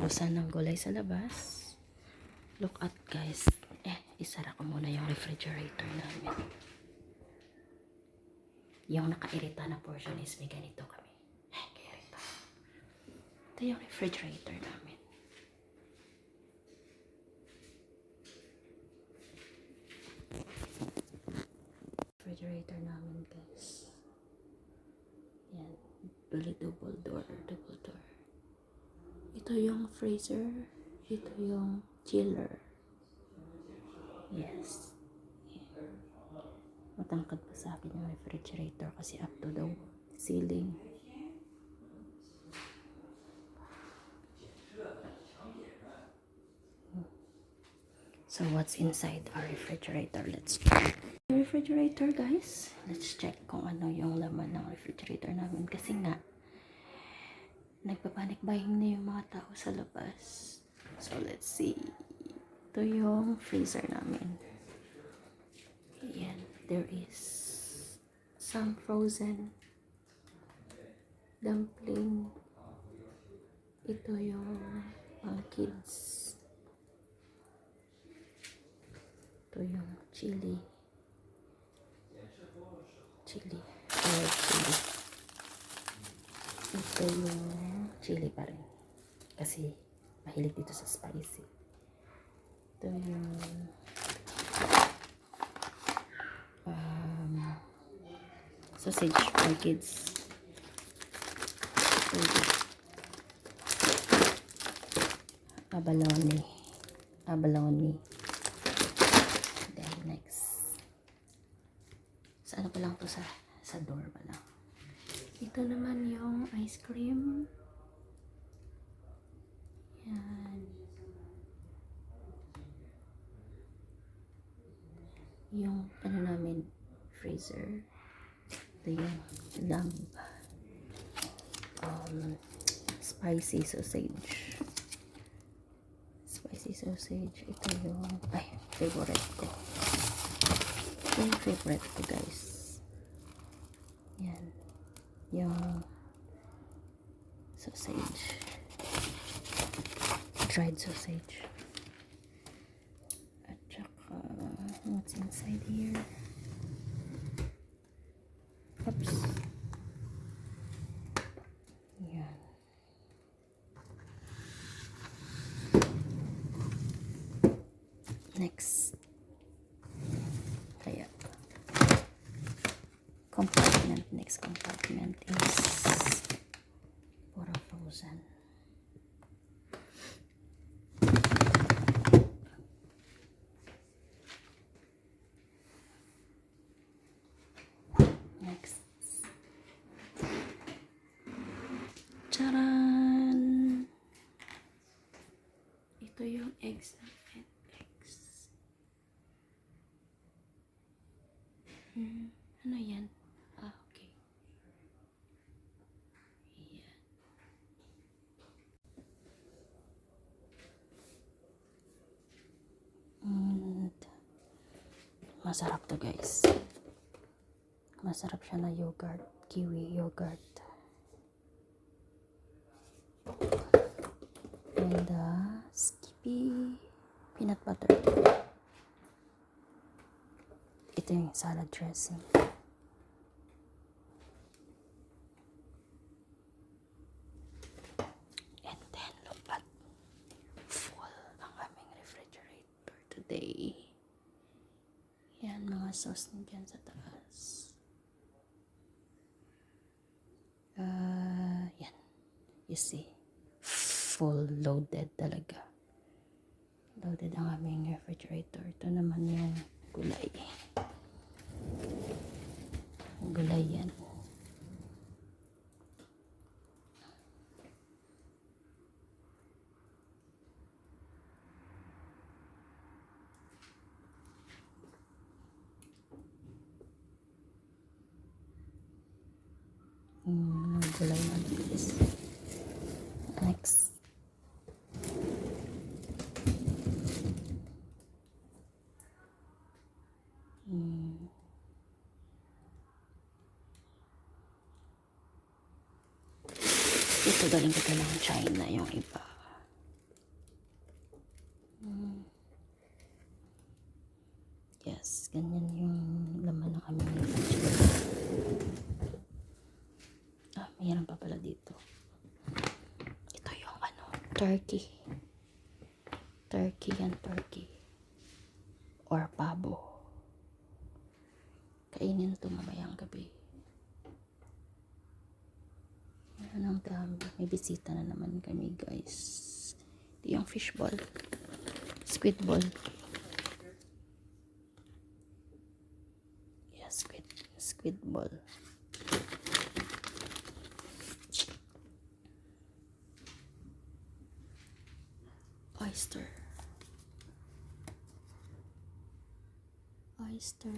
Bulusan ng gulay sa labas. Look at guys. Isara ko muna yung refrigerator namin. Yung nakairita na portion is may ganito kami. Kairita. Ito yung refrigerator namin. Refrigerator namin guys. Yan. Double door. Ito yung freezer. Ito yung chiller. Yes. Matangkad pa sa akin yung refrigerator kasi up to the ceiling. So what's inside our refrigerator? Let's check. The refrigerator guys. Let's check kung ano yung laman ng refrigerator namin kasi nga nagpapanik buying na yung mga tao sa labas. So let's see. Ito yung freezer namin. Ayan. There is some frozen dumpling. Ito yung kids. Ito yung chili. Red chili. Ito yung chili pa rin. Kasi mahilig dito sa spicy. Ito yung sausage for kids. Abalone. Then next. Sa ano pa lang to, sa door pa lang. Ito naman yung ice cream. Yan. Yung ano namin, freezer. Ito yung lamb. Spicy sausage. Ito yung favorite ko. Ito yung favorite ko guys. Yan. Yung sausage. Dried sausage. At saka what's inside here? Oops. Yan. Next. Kaya compartment. Next compartment is puro frozen. Next. Charan! Ito yung eggs. Ano yan? Okay. Yan. And masarap to guys. Masarap siya na yogurt. Kiwi yogurt. And Skippy peanut butter. Ito yung salad dressing. And then look at full ang aming refrigerator today. Yan, mga sauce na dyan sa taas. Yan. You see. Full loaded talaga. Loaded ang aming refrigerator. Ito naman yung gulay. Gulay yan. Gulay na guys. Next. Ito galing ko ng China yung iba. ganyan yung laman ng aming lunch. Mayroon pa pala dito. Ito yung ano, turkey. Turkey yan, turkey. Or pabo. Kainin ito mamayang gabi. Ang dami. May bisita na naman kami, guys. Ito yung fish ball. Squid ball. Yeah, squid ball. Oyster.